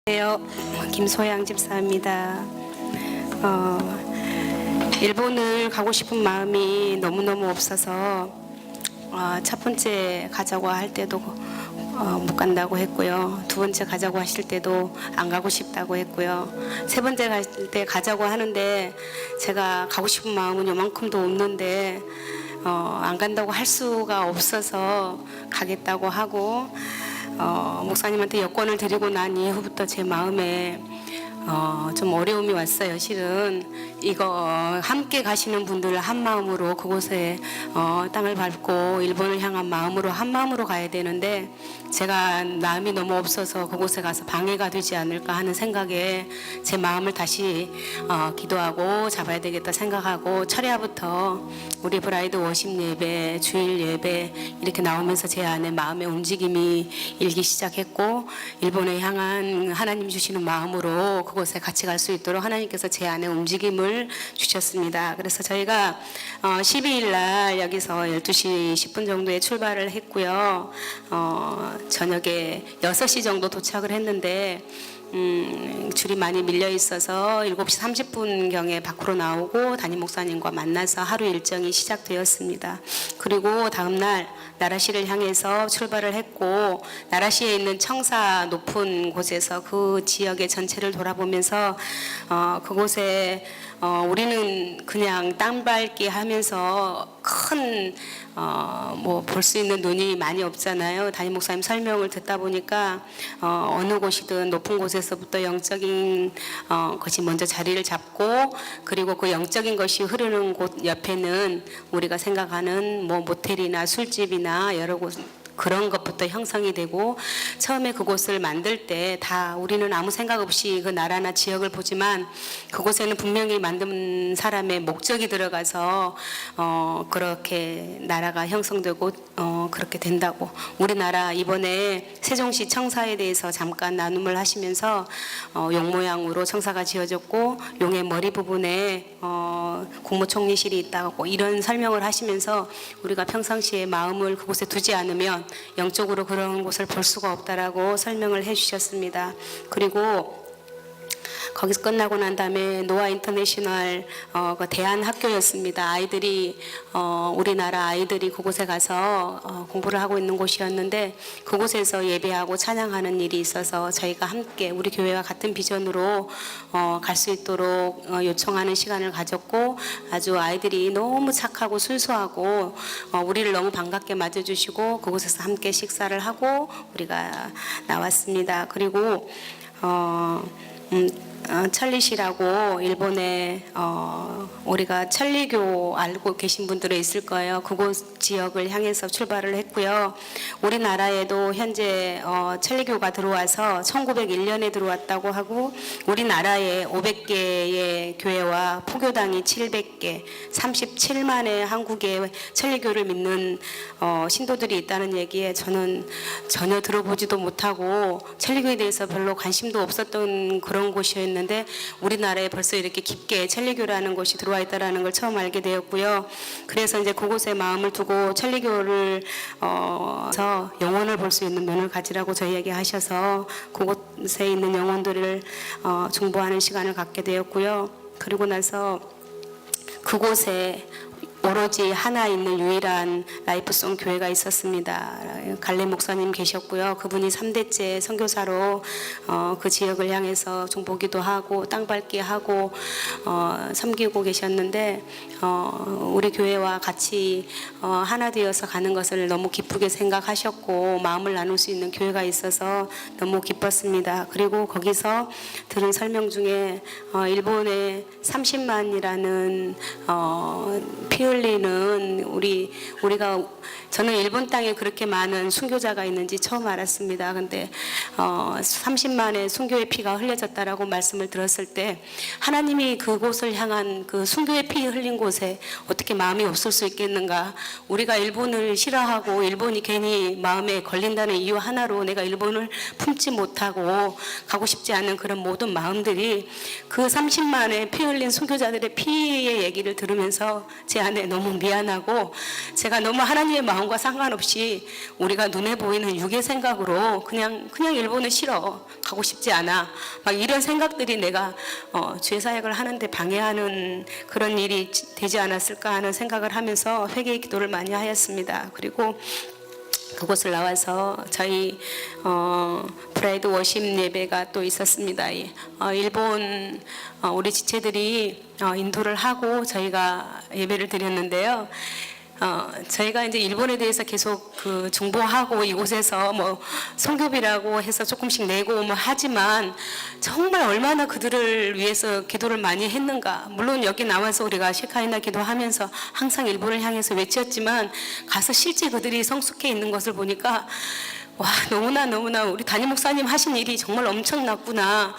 안녕하세요. 김소양 집사입니다. 일본을 가고 싶은 마음이 너무너무 없어서 첫 번째 가자고 할 때도 못 간다고 했고요. 두 번째 가자고 하실 때도 안 가고 싶다고 했고요. 세 번째 갈 때 가자고 하는데 제가 가고 싶은 마음은 요만큼도 없는데 안 간다고 할 수가 없어서 가겠다고 하고 목사님한테 여권을 드리고 난 이후부터 제 마음에 좀 어려움이 왔어요. 실은 이거 함께 가시는 분들 한 마음으로 그곳에 땅을 밟고 일본을 향한 마음으로 한 마음으로 가야 되는데 제가 마음이 너무 없어서 그곳에 가서 방해가 되지 않을까 하는 생각에 제 마음을 다시 기도하고 잡아야 되겠다 생각하고 철야부터 우리 브라이드 워십 예배, 주일 예배 이렇게 나오면서 제 안에 마음의 움직임이 일기 시작했고 일본에 향한 하나님 주시는 마음으로 그곳에 같이 갈 수 있도록 하나님께서 제 안에 움직임을 주셨습니다. 그래서 저희가 12일 날 여기서 12시 10분 정도에 출발을 했고요. 저녁에 6시 정도 도착을 했는데 줄이 많이 밀려 있어서 7시 30분경에 밖으로 나오고 담임 목사님과 만나서 하루 일정이 시작되었습니다. 그리고 다음날 나라시를 향해서 출발을 했고 나라시에 있는 청사 높은 곳에서 그 지역의 전체를 돌아보면서 그곳에 우리는 그냥 땅밟기 하면서 큰 뭐 볼 수 있는 눈이 많이 없잖아요. 담임 목사님 설명을 듣다 보니까 어느 곳이든 높은 곳에서부터 영적인 것이 먼저 자리를 잡고 그리고 그 영적인 것이 흐르는 곳 옆에는 우리가 생각하는 뭐 모텔이나 술집이나 여러 곳 그런 것부터 형성이 되고 처음에 그곳을 만들 때 다 우리는 아무 생각 없이 그 나라나 지역을 보지만 그곳에는 분명히 만든 사람의 목적이 들어가서 그렇게 나라가 형성되고 그렇게 된다고 우리나라 이번에 세종시 청사에 대해서 잠깐 나눔을 하시면서 용 모양으로 청사가 지어졌고 용의 머리 부분에 국무총리실이 있다고 이런 설명을 하시면서 우리가 평상시에 마음을 그곳에 두지 않으면 영적으로 그런 곳을 볼 수가 없다라고 설명을 해주셨습니다. 그리고 거기서 끝나고 난 다음에 노아 인터내셔널 그 대한 학교였습니다. 아이들이 우리나라 아이들이 그곳에 가서 공부를 하고 있는 곳이었는데 그곳에서 예배하고 찬양하는 일이 있어서 저희가 함께 우리 교회와 같은 비전으로 갈 수 있도록 요청하는 시간을 가졌고 아주 아이들이 너무 착하고 순수하고 우리를 너무 반갑게 맞아주시고 그곳에서 함께 식사를 하고 우리가 나왔습니다. 그리고 천리시라고 일본에 우리가 천리교 알고 계신 분들이 있을 거예요. 그곳 지역을 향해서 출발을 했고요. 우리나라에도 현재 천리교가 들어와서 1901년에 들어왔다고 하고 우리나라에 500개의 교회와 포교당이 700개, 37만의 한국의 천리교를 믿는 신도들이 있다는 얘기에 저는 전혀 들어보지도 못하고 천리교에 대해서 별로 관심도 없었던 그런 곳이었는데 우리나라에 벌써 이렇게 깊게 천리교라는 곳이 들어와 있다는 걸 처음 알게 되었고요. 그래서 이제 그곳에 마음을 두고 천리교를 영혼을 볼 수 있는 면을 가지라고 저희에게 하셔서 그곳에 있는 영혼들을 중보하는 시간을 갖게 되었고요. 그리고 나서 그곳에 오로지 하나 있는 유일한 라이프송 교회가 있었습니다. 갈래 목사님 계셨고요. 그분이 3대째 선교사로 그 지역을 향해서 중보기도 하고 땅밟기 하고 섬기고 계셨는데 우리 교회와 같이 하나 되어서 가는 것을 너무 기쁘게 생각하셨고 마음을 나눌 수 있는 교회가 있어서 너무 기뻤습니다. 그리고 거기서 들은 설명 중에 일본에 30만이라는 피 흘리는 우리가 저는 일본 땅에 그렇게 많은 순교자가 있는지 처음 알았습니다. 근데 30만의 순교의 피가 흘려졌다라고 말씀을 들었을 때 하나님이 그곳을 향한 그 순교의 피 흘린 곳에 어떻게 마음이 없을 수 있겠는가? 우리가 일본을 싫어하고 일본이 괜히 마음에 걸린다는 이유 하나로 내가 일본을 품지 못하고 가고 싶지 않은 그런 모든 마음들이 그 30만의 피 흘린 순교자들의 피의 얘기를 들으면서 제 안에 때문에 너무 미안하고 제가 너무 하나님의 마음과 상관없이 우리가 눈에 보이는 육의 생각으로 그냥 일본은 싫어, 가고 싶지 않아, 막 이런 생각들이 내가 죄 사역을 하는데 방해하는 그런 일이 되지 않았을까 하는 생각을 하면서 회개의 기도를 많이 하였습니다. 그리고 그곳을 나와서 저희 프라이드 워십 예배가 또 있었습니다. 일본 우리 지체들이 인도를 하고 저희가 예배를 드렸는데요. 저희가 이제 일본에 대해서 계속 그 정보하고 이곳에서 뭐 선교비라고 해서 조금씩 내고 뭐 하지만 정말 얼마나 그들을 위해서 기도를 많이 했는가. 물론 여기 나와서 우리가 셰카이나 기도하면서 항상 일본을 향해서 외쳤지만 가서 실제 그들이 성숙해 있는 것을 보니까 와, 너무나 우리 담임 목사님 하신 일이 정말 엄청났구나.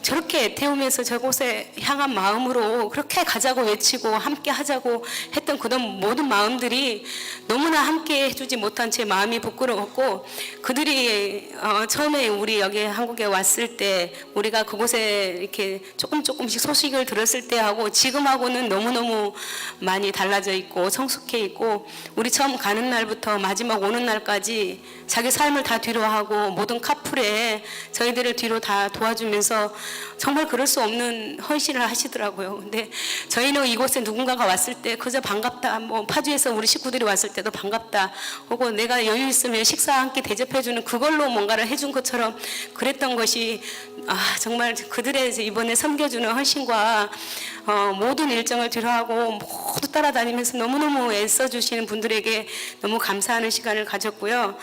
저렇게 태우면서 저곳에 향한 마음으로 그렇게 가자고 외치고 함께 하자고 했던 그런 모든 마음들이 너무나 함께 해주지 못한 제 마음이 부끄러웠고, 그들이 처음에 우리 여기 한국에 왔을 때 우리가 그곳에 이렇게 조금씩 소식을 들었을 때하고 지금하고는 너무너무 많이 달라져 있고 성숙해 있고, 우리 처음 가는 날부터 마지막 오는 날까지 자기 삶을 다 뒤로하고 모든 카풀에 저희들을 뒤로 다 도와주면서 정말 그럴 수 없는 헌신을 하시더라고요. 근데 저희는 이곳에 누군가가 왔을 때 그저 반갑다, 뭐 파주에서 우리 식구들이 왔을 때도 반갑다, 혹은 내가 여유 있으면 식사 함께 대접해주는 그걸로 뭔가를 해준 것처럼 그랬던 것이 정말 그들의 이번에 섬겨주는 헌신과 모든 일정을 뒤로하고 모두 따라다니면서 너무너무 애써주시는 분들에게 너무 감사하는 시간을 가졌고요.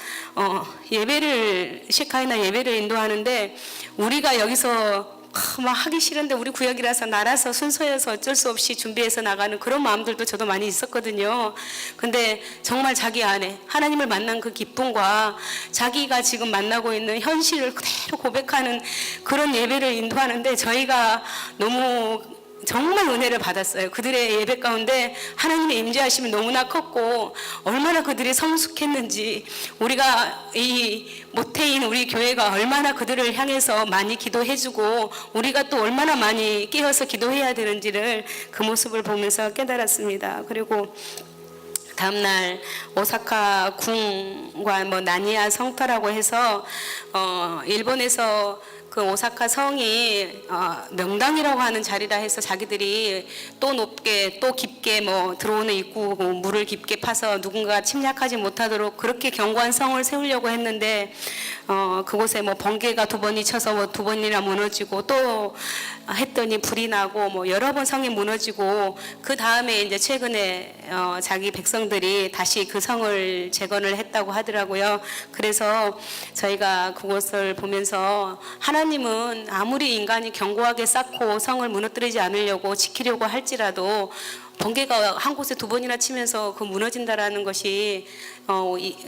예배를 셰카이나 예배를 인도하는데 우리가 여기서 막 하기 싫은데 우리 구역이라서 나라서 순서여서 어쩔 수 없이 준비해서 나가는 그런 마음들도 저도 많이 있었거든요. 근데 정말 자기 안에 하나님을 만난 그 기쁨과 자기가 지금 만나고 있는 현실을 그대로 고백하는 그런 예배를 인도하는데 저희가 너무 정말 은혜를 받았어요. 그들의 예배 가운데 하나님의 임재하심이 너무나 컸고 얼마나 그들이 성숙했는지, 우리가 이 모태인 우리 교회가 얼마나 그들을 향해서 많이 기도해주고 우리가 또 얼마나 많이 깨어서 기도해야 되는지를 그 모습을 보면서 깨달았습니다. 그리고 다음날 오사카 궁과 뭐 나니아 성터라고 해서 일본에서 그 오사카 성이 명당이라고 하는 자리라 해서 자기들이 또 높게 또 깊게 뭐 들어오는 입구 물을 깊게 파서 누군가 침략하지 못하도록 그렇게 견고한 성을 세우려고 했는데 그곳에 뭐 번개가 2번이 쳐서 뭐 2번이나 무너지고 또 했더니 불이 나고 뭐 여러 번 성이 무너지고, 그 다음에 이제 최근에 자기 백성들이 다시 그 성을 재건을 했다고 하더라고요. 그래서 저희가 그곳을 보면서 하나님은 아무리 인간이 견고하게 쌓고 성을 무너뜨리지 않으려고 지키려고 할지라도 번개가 한 곳에 2번이나 치면서 그 무너진다라는 것이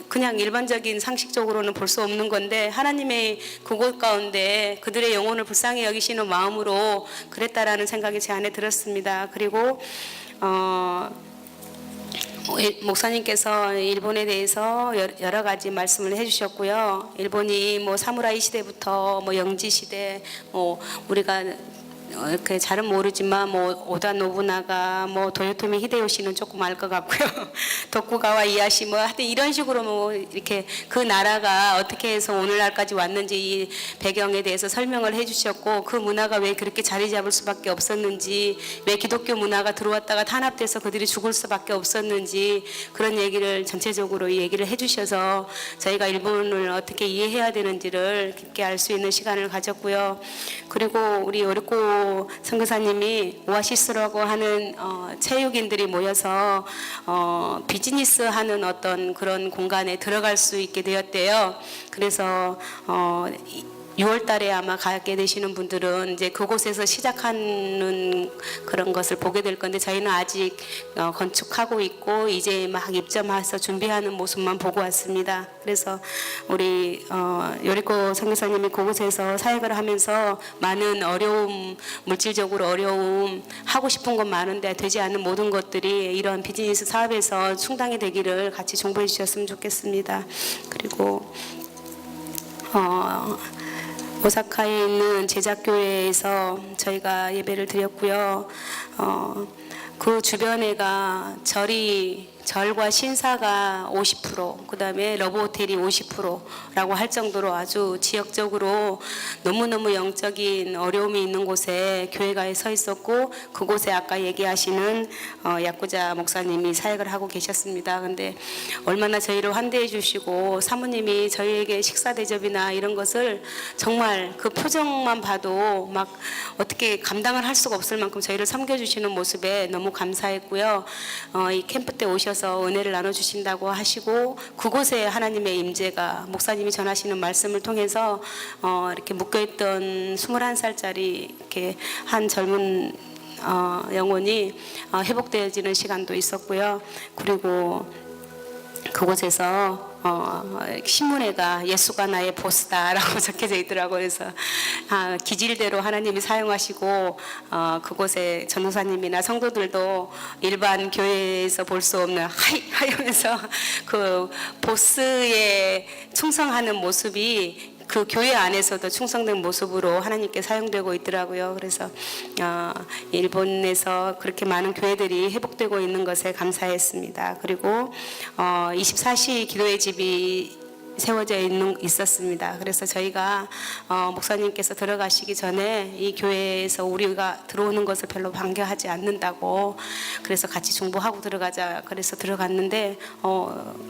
그냥 일반적인 상식적으로는 볼 수 없는 건데, 하나님의 그곳 가운데 그들의 영혼을 불쌍히 여기시는 마음으로 그랬다라는 생각이 제 안에 들었습니다. 그리고 목사님께서 일본에 대해서 여러 가지 말씀을 해주셨고요. 일본이 뭐 사무라이 시대부터 뭐 영지 시대, 뭐 우리가 이렇게 잘은 모르지만 뭐 오다 노부나가, 뭐 도요토미 히데요시는 조금 알 것 같고요. 도쿠가와 이야시 뭐 하여튼 이런 식으로 뭐 이렇게 그 나라가 어떻게 해서 오늘날까지 왔는지 이 배경에 대해서 설명을 해주셨고, 그 문화가 왜 그렇게 자리 잡을 수밖에 없었는지, 왜 기독교 문화가 들어왔다가 탄압돼서 그들이 죽을 수밖에 없었는지, 그런 얘기를 전체적으로 얘기를 해주셔서 저희가 일본을 어떻게 이해해야 되는지를 깊게 알 수 있는 시간을 가졌고요. 그리고 우리 요리코 선교사님이 오아시스라고 하는 체육인들이 모여서 비즈니스 하는 어떤 그런 공간에 들어갈 수 있게 되었대요. 그래서 6월 달에 아마 가게 되시는 분들은 이제 그곳에서 시작하는 그런 것을 보게 될 건데, 저희는 아직 건축하고 있고 이제 막 입점해서 준비하는 모습만 보고 왔습니다. 그래서 우리 요리코 선교사님이 그곳에서 사역을 하면서 많은 어려움, 물질적으로 어려움, 하고 싶은 건 많은데 되지 않는 모든 것들이 이런 비즈니스 사업에서 충당이 되기를 같이 정보해 주셨으면 좋겠습니다. 그리고 오사카에 있는 제작교회에서 저희가 예배를 드렸고요. 그 주변에가 절과 신사가 50%, 그다음에 러브호텔이 50%라고 할 정도로 아주 지역적으로 너무너무 영적인 어려움이 있는 곳에 교회가 서 있었고, 그곳에 아까 얘기하시는 야쿠자 목사님이 사역을 하고 계셨습니다. 근데 얼마나 저희를 환대해 주시고 사모님이 저희에게 식사 대접이나 이런 것을 정말 그 표정만 봐도 막 어떻게 감당을 할 수가 없을 만큼 저희를 섬겨주시는 모습에 너무 감사했고요. 이 캠프 때 오셔서 은혜를 나눠주신다고 하시고, 그곳에 하나님의 임재가 목사님이 전하시는 말씀을 통해서 이렇게 묶여있던 21살짜리 이렇게 한 젊은 영혼이 회복되어지는 시간도 있었고요. 그리고 그곳에서 신문에가 예수가 나의 보스다라고 적혀져 있더라고요. 그래서 기질대로 하나님이 사용하시고 그곳에 전도사님이나 성도들도 일반 교회에서 볼 수 없는 하이 하면서 그 보스에 충성하는 모습이 그 교회 안에서도 충성된 모습으로 하나님께 사용되고 있더라고요. 그래서 일본에서 그렇게 많은 교회들이 회복되고 있는 것에 감사했습니다. 그리고 24시 기도의 집이 세워져 있었습니다. 그래서 저희가 목사님께서 들어가시기 전에 이 교회에서 우리가 들어오는 것을 별로 반겨하지 않는다고, 그래서 같이 중보하고 들어가자 그래서 들어갔는데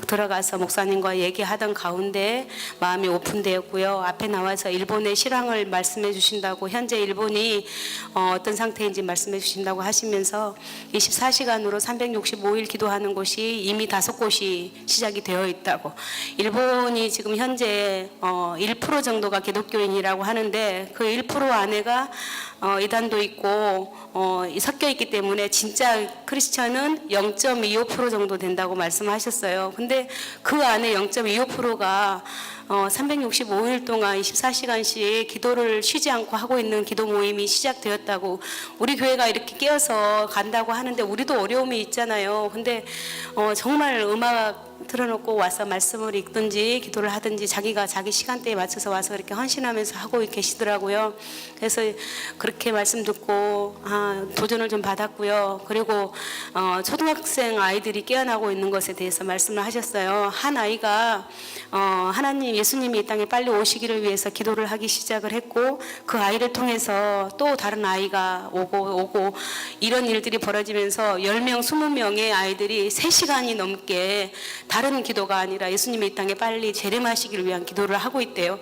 들어가서 목사님과 얘기하던 가운데 마음이 오픈되었고요. 앞에 나와서 일본의 실황을 말씀해 주신다고, 현재 일본이 어떤 상태인지 말씀해 주신다고 하시면서 24시간으로 365일 기도하는 곳이 이미 5곳이 시작이 되어 있다고, 일본이 지금 현재 1% 정도가 기독교인이라고 하는데 그 1% 안에가 이단도 있고 섞여 있기 때문에 진짜 크리스천은 0.25% 정도 된다고 말씀하셨어요. 근데 그 안에 0.25%가 365일 동안 24시간씩 기도를 쉬지 않고 하고 있는 기도 모임이 시작되었다고, 우리 교회가 이렇게 깨어서 간다고 하는데 우리도 어려움이 있잖아요. 근데 정말 음악 틀어놓고 와서 말씀을 읽든지 기도를 하든지 자기가 자기 시간대에 맞춰서 와서 이렇게 헌신하면서 하고 계시더라고요. 그래서 그렇게 말씀 듣고 도전을 좀 받았고요. 그리고 초등학생 아이들이 깨어나고 있는 것에 대해서 말씀을 하셨어요. 한 아이가 하나님 예수님이 이 땅에 빨리 오시기를 위해서 기도를 하기 시작을 했고, 그 아이를 통해서 또 다른 아이가 오고 이런 일들이 벌어지면서 10명 20명의 아이들이 3시간이 넘게 다른 기도가 아니라 예수님이 이 땅에 빨리 재림하시기를 위한 기도를 하고 있대요.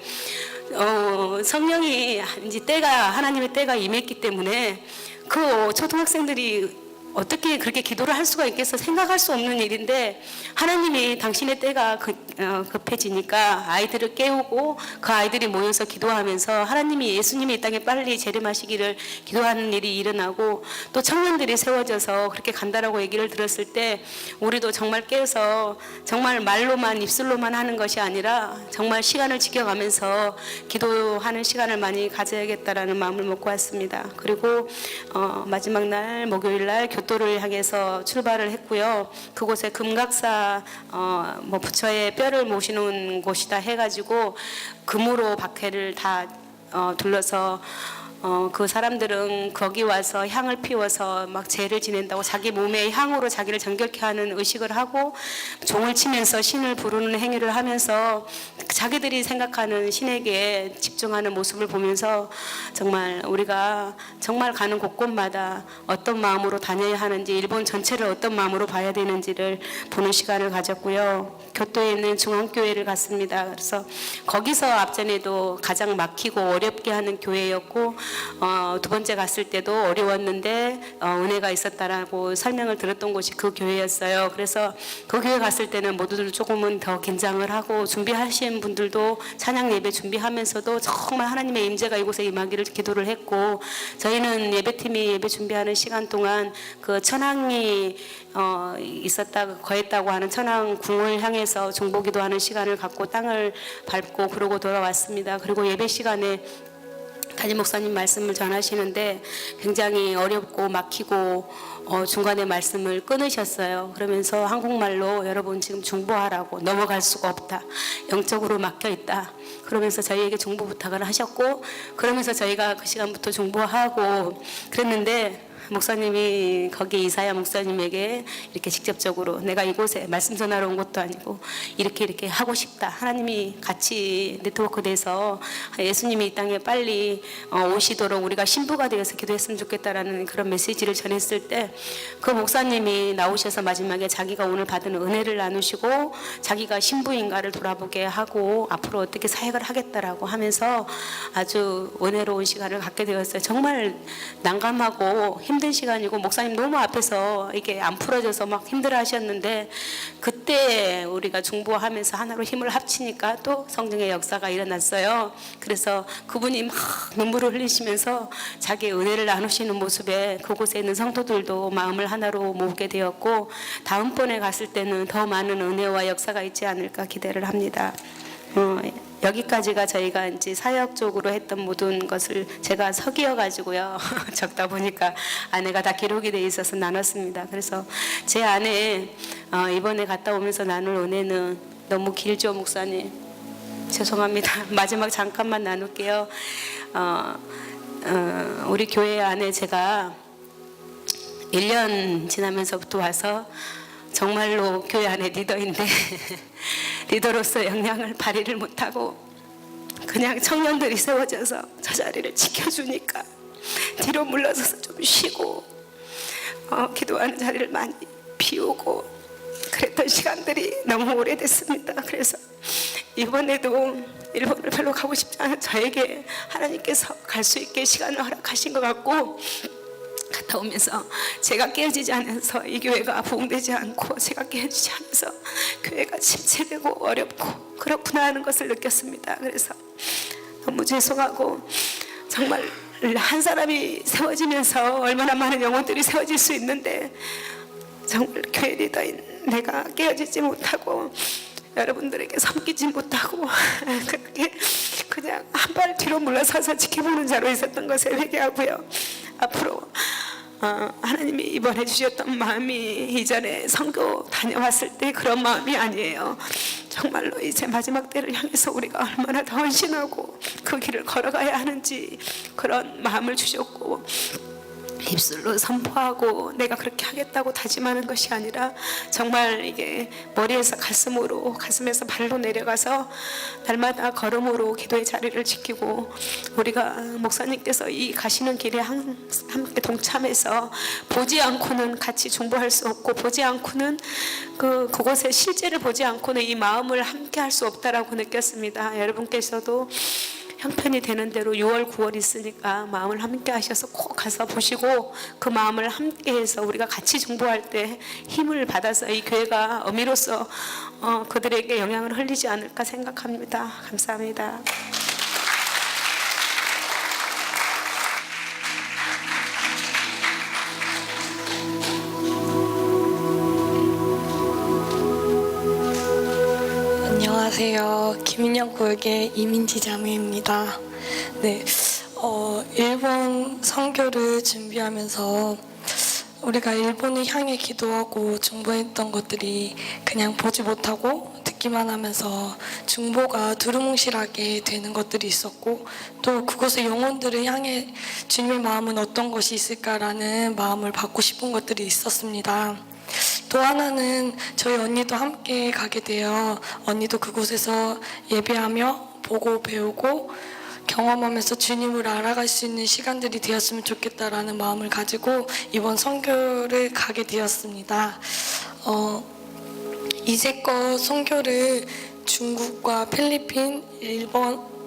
성령이 이제 하나님의 때가 임했기 때문에 그 초등학생들이 어떻게 그렇게 기도를 할 수가 있겠어, 생각할 수 없는 일인데 하나님이 당신의 때가 급해지니까 아이들을 깨우고 그 아이들이 모여서 기도하면서 하나님이 예수님이 이 땅에 빨리 재림하시기를 기도하는 일이 일어나고, 또 청년들이 세워져서 그렇게 간다라고 얘기를 들었을 때 우리도 정말 깨어서 정말 말로만 입술로만 하는 것이 아니라 정말 시간을 지켜가면서 기도하는 시간을 많이 가져야겠다라는 마음을 먹고 왔습니다. 그리고 마지막 날 목요일 날 교토를 향해서 출발을 했고요. 그곳에 금각사 부처의 뼈를 모시는 곳이다 해가지고 금으로 박해를 다 둘러서 그 사람들은 거기 와서 향을 피워서 막 제를 지낸다고 자기 몸의 향으로 자기를 정결케 하는 의식을 하고 종을 치면서 신을 부르는 행위를 하면서 자기들이 생각하는 신에게 집중하는 모습을 보면서 정말 우리가 정말 가는 곳곳마다 어떤 마음으로 다녀야 하는지, 일본 전체를 어떤 마음으로 봐야 되는지를 보는 시간을 가졌고요. 교토에 있는 중앙교회를 갔습니다. 그래서 거기서 앞전에도 가장 막히고 어렵게 하는 교회였고, 두 번째 갔을 때도 어려웠는데 은혜가 있었다라고 설명을 들었던 곳이 그 교회였어요. 그래서 그 교회 갔을 때는 모두들 조금은 더 긴장을 하고, 준비하신 분들도 찬양 예배 준비하면서도 정말 하나님의 임재가 이곳에 임하기를 기도를 했고, 저희는 예배팀이 예배 준비하는 시간 동안 그 천황이 거했다고 하는 천황 궁을 향해서 중보기도하는 시간을 갖고 땅을 밟고 그러고 돌아왔습니다. 그리고 예배 시간에 담임 목사님 말씀을 전하시는데 굉장히 어렵고 막히고 중간에 말씀을 끊으셨어요. 그러면서 한국말로 여러분 지금 중보하라고, 넘어갈 수가 없다, 영적으로 막혀 있다, 그러면서 저희에게 중보 부탁을 하셨고, 그러면서 저희가 그 시간부터 중보하고 그랬는데 목사님이 거기 이사야 목사님에게 이렇게 직접적으로 내가 이곳에 말씀 전하러 온 것도 아니고 이렇게 하고 싶다. 하나님이 같이 네트워크돼서 예수님이 이 땅에 빨리 오시도록 우리가 신부가 되어서 기도했으면 좋겠다라는 그런 메시지를 전했을 때 그 목사님이 나오셔서 마지막에 자기가 오늘 받은 은혜를 나누시고 자기가 신부인가를 돌아보게 하고 앞으로 어떻게 사역을 하겠다라고 하면서 아주 은혜로운 시간을 갖게 되었어요. 정말 난감하고 힘든 시간이고 목사님 너무 앞에서 이게 안 풀어져서 막 힘들어 하셨는데 그때 우리가 중보하면서 하나로 힘을 합치니까 또 성령의 역사가 일어났어요. 그래서 그분이 막 눈물을 흘리시면서 자기의 은혜를 나누시는 모습에 그곳에 있는 성도들도 마음을 하나로 모으게 되었고 다음번에 갔을 때는 더 많은 은혜와 역사가 있지 않을까 기대를 합니다. 여기까지가 저희가 이제 사역적으로 했던 모든 것을 제가 서기어 가지고요 적다 보니까 안에가 다 기록이 돼 있어서 나눴습니다. 그래서 제 안에 이번에 갔다 오면서 나눌 은혜는 너무 길죠, 목사님. 죄송합니다. 마지막 잠깐만 나눌게요. 우리 교회 안에 제가 1년 지나면서부터 와서 정말로 교회 안에 리더인데 리더로서 역량을 발휘를 못하고 그냥 청년들이 세워져서 저 자리를 지켜주니까 뒤로 물러서서 좀 쉬고 기도하는 자리를 많이 비우고 그랬던 시간들이 너무 오래됐습니다. 그래서 이번에도 일본을 별로 가고 싶지 않은 저에게 하나님께서 갈 수 있게 시간을 허락하신 것 같고 갔다 오면서 제가 깨어지지 않아서 이 교회가 부흥되지 않고 제가 깨어지지 않아서 교회가 침체되고 어렵고 그렇구나 하는 것을 느꼈습니다. 그래서 너무 죄송하고 정말 한 사람이 세워지면서 얼마나 많은 영혼들이 세워질 수 있는데 정말 교회 리더인 내가 깨어지지 못하고 여러분들에게 섬기지 못하고 그렇게 그냥 한 발 뒤로 물러서서 지켜보는 자로 있었던 것에 회개하고요. 앞으로 하나님이 이번에 주셨던 마음이 이전에 선교 다녀왔을 때 그런 마음이 아니에요. 정말로 이제 마지막 때를 향해서 우리가 얼마나 더 헌신하고 그 길을 걸어가야 하는지 그런 마음을 주셨고 입술로 선포하고 내가 그렇게 하겠다고 다짐하는 것이 아니라 정말 이게 머리에서 가슴으로 가슴에서 발로 내려가서 날마다 걸음으로 기도의 자리를 지키고 우리가 목사님께서 이 가시는 길에 함께 동참해서 보지 않고는 같이 중보할 수 없고 보지 않고는 그곳의 실제를 보지 않고는 이 마음을 함께 할 수 없다라고 느꼈습니다. 여러분께서도 형편이 되는 대로 6월, 9월 있으니까 마음을 함께 하셔서 꼭 가서 보시고 그 마음을 함께 해서 우리가 같이 중보할 때 힘을 받아서 이 교회가 어미로서 그들에게 영향을 흘리지 않을까 생각합니다. 감사합니다. 안녕하세요. 김인영 고역의 이민지 자매입니다. 네, 일본 선교를 준비하면서 우리가 일본을 향해 기도하고 중보했던 것들이 그냥 보지 못하고 듣기만 하면서 중보가 두루뭉실하게 되는 것들이 있었고 또 그곳의 영혼들을 향해 주님의 마음은 어떤 것이 있을까라는 마음을 받고 싶은 것들이 있었습니다. 또 하나는 저희 언니도 함께 가게 되어 언니도 그곳에서 예배하며 보고 배우고 경험하면서 주님을 알아갈 수 있는 시간들이 되었으면 좋겠다라는 마음을 가지고 이번 선교를 가게 되었습니다. 이제껏 선교를 중국과 필리핀,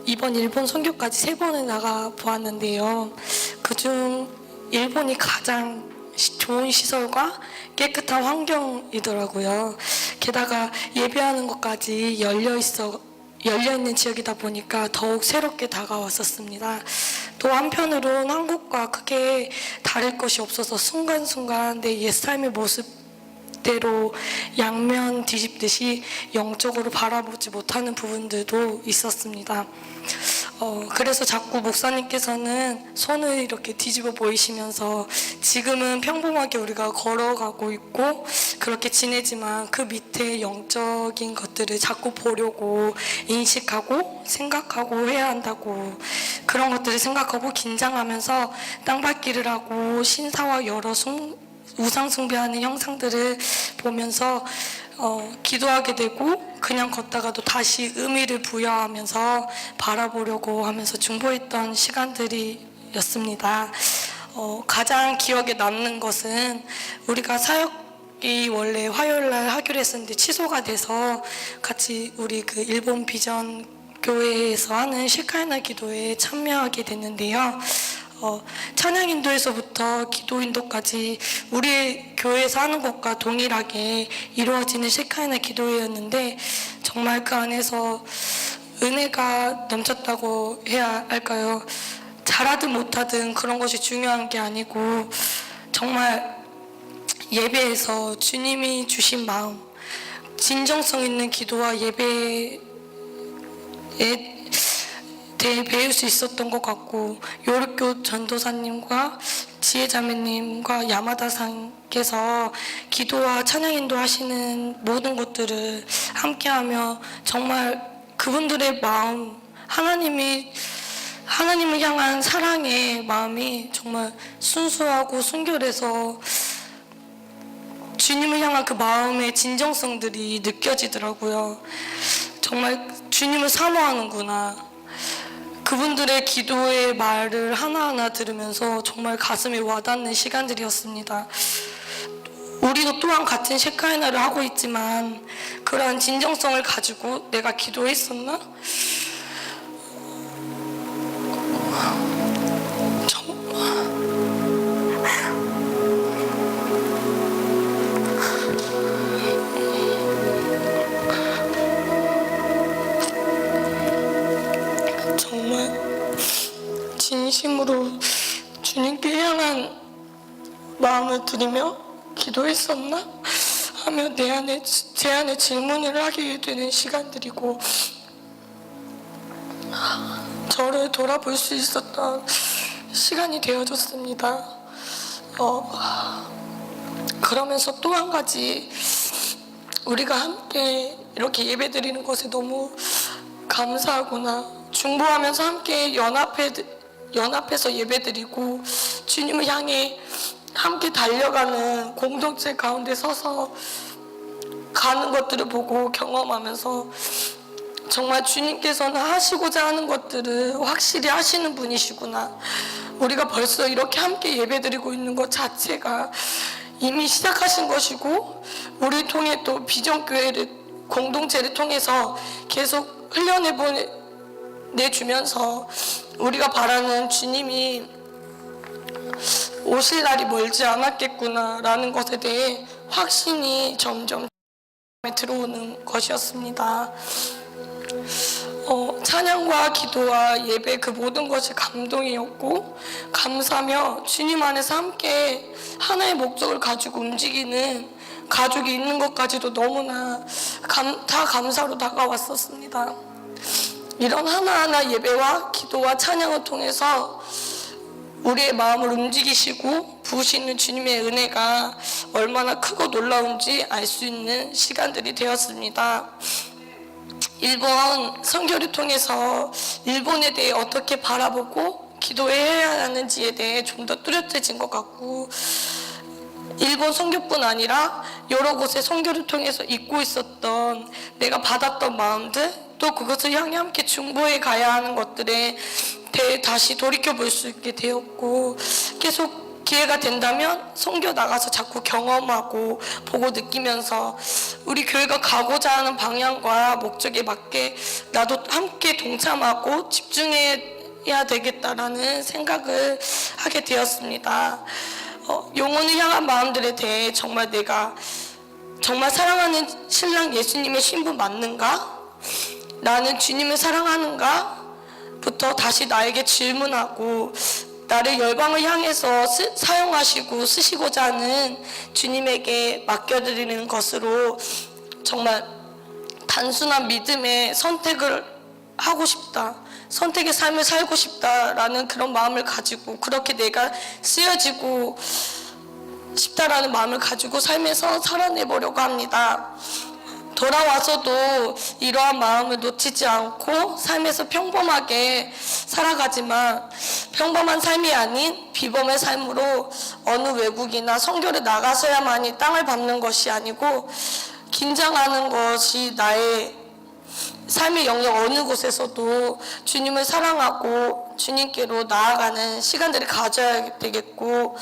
이번 일본 선교까지 3번을 나가 보았는데요. 그중 일본이 가장 좋은 시설과 깨끗한 환경이더라고요. 게다가 예배하는 것까지 열려있는 지역이다 보니까 더욱 새롭게 다가왔었습니다. 또 한편으론 한국과 크게 다를 것이 없어서 순간순간 내 옛삶의 모습대로 양면 뒤집듯이 영적으로 바라보지 못하는 부분들도 있었습니다. 그래서 자꾸 목사님께서는 손을 이렇게 뒤집어 보이시면서 지금은 평범하게 우리가 걸어가고 있고 그렇게 지내지만 그 밑에 영적인 것들을 자꾸 보려고 인식하고 생각하고 해야 한다고 그런 것들을 생각하고 긴장하면서 땅밟기를 하고 신사와 여러 우상 숭배하는 형상들을 보면서 기도하게 되고, 그냥 걷다가도 다시 의미를 부여하면서 바라보려고 하면서 중보했던 시간들이었습니다. 가장 기억에 남는 것은 우리가 사역이 원래 화요일날 하기로 했었는데 취소가 돼서 같이 우리 그 일본 비전 교회에서 하는 셰카이나 기도에 참여하게 됐는데요. 찬양 인도에서부터 기도 인도까지 우리 교회에서 하는 것과 동일하게 이루어지는 셰카이나 기도회였는데, 정말 그 안에서 은혜가 넘쳤다고 해야 할까요? 잘하든 못하든 그런 것이 중요한 게 아니고, 정말 예배에서 주님이 주신 마음, 진정성 있는 기도와 예배에 대해 배울 수 있었던 것 같고, 요르교 전도사님과 지혜자매님과 야마다상께서 기도와 찬양 인도하시는 모든 것들을 함께하며 정말 그분들의 마음, 하나님을 향한 사랑의 마음이 정말 순수하고 순결해서 주님을 향한 그 마음의 진정성들이 느껴지더라고요. 정말 주님을 사모하는구나. 그분들의 기도의 말을 하나하나 들으면서 정말 가슴에 와닿는 시간들이었습니다. 우리도 또한 같은 셰카이나를 하고 있지만 그러한 진정성을 가지고 내가 기도했었나? 정말 진심으로 주님께 향한 마음을 드리며 기도했었나? 하며 제 안에 질문을 하게 되는 시간들이고, 저를 돌아볼 수 있었던 시간이 되어졌습니다. 그러면서 또 한 가지, 우리가 함께 이렇게 예배드리는 것에 너무 감사하구나. 중보하면서 함께 연합해서 예배드리고 주님을 향해 함께 달려가는 공동체 가운데 서서 가는 것들을 보고 경험하면서 정말 주님께서는 하시고자 하는 것들을 확실히 하시는 분이시구나. 우리가 벌써 이렇게 함께 예배드리고 있는 것 자체가 이미 시작하신 것이고, 우리를 통해 또 비전교회를, 공동체를 통해서 계속 흘려내주면서 우리가 바라는 주님이 오실 날이 멀지 않았겠구나라는 것에 대해 확신이 점점 들어오는 것이었습니다. 찬양과 기도와 예배, 그 모든 것이 감동이었고 감사며, 주님 안에서 함께 하나의 목적을 가지고 움직이는 가족이 있는 것까지도 너무나 다 감사로 다가왔었습니다. 이런 하나하나 예배와 기도와 찬양을 통해서 우리의 마음을 움직이시고 부으시는 주님의 은혜가 얼마나 크고 놀라운지 알 수 있는 시간들이 되었습니다. 일본 선교를 통해서 일본에 대해 어떻게 바라보고 기도해야 하는지에 대해 좀 더 뚜렷해진 것 같고, 일본 선교뿐 아니라 여러 곳의 선교를 통해서 잊고 있었던 내가 받았던 마음들, 또 그것을 향해 함께 중보해 가야 하는 것들에 대해 다시 돌이켜볼 수 있게 되었고, 계속 기회가 된다면 선교 나가서 자꾸 경험하고 보고 느끼면서 우리 교회가 가고자 하는 방향과 목적에 맞게 나도 함께 동참하고 집중해야 되겠다라는 생각을 하게 되었습니다. 영혼을 향한 마음들에 대해 정말 내가 정말 사랑하는 신랑 예수님의 신부 맞는가? 나는 주님을 사랑하는가? 부터 다시 나에게 질문하고, 나를 열방을 향해서 사용하시고 쓰시고자 하는 주님에게 맡겨드리는 것으로 정말 단순한 믿음의 선택을 하고 싶다, 선택의 삶을 살고 싶다라는 그런 마음을 가지고, 그렇게 내가 쓰여지고 싶다라는 마음을 가지고 삶에서 살아내보려고 합니다. 돌아와서도 이러한 마음을 놓치지 않고 삶에서 평범하게 살아가지만 평범한 삶이 아닌 비범의 삶으로 어느 외국이나 선교를 나가서야만이 땅을 밟는 것이 아니고 긴장하는 것이 나의 삶의 영역 어느 곳에서도 주님을 사랑하고 주님께로 나아가는 시간들을 가져야 되겠고,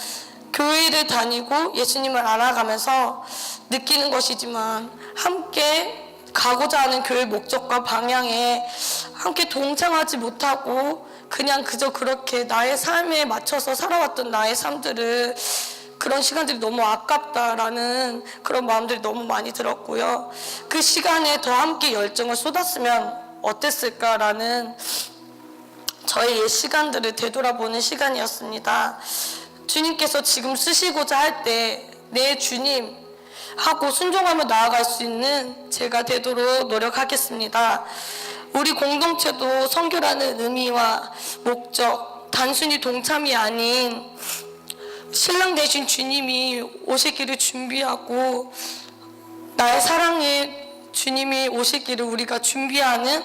교회를 다니고 예수님을 알아가면서 느끼는 것이지만 함께 가고자 하는 교회 목적과 방향에 함께 동참하지 못하고 그냥 그저 그렇게 나의 삶에 맞춰서 살아왔던 나의 삶들을, 그런 시간들이 너무 아깝다라는 그런 마음들이 너무 많이 들었고요. 그 시간에 더 함께 열정을 쏟았으면 어땠을까라는 저의 옛 시간들을 되돌아보는 시간이었습니다. 주님께서 지금 쓰시고자 할 때 내 주님 하고 순종하며 나아갈 수 있는 제가 되도록 노력하겠습니다. 우리 공동체도 선교라는 의미와 목적, 단순히 동참이 아닌 신랑 되신 주님이 오시기를 준비하고 나의 사랑의 주님이 오시기를 우리가 준비하는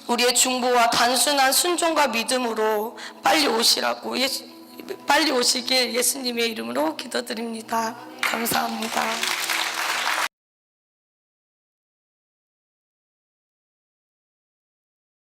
우리의 중보와 단순한 순종과 믿음으로 빨리 오시길 예수님의 이름으로 기도드립니다. 감사합니다.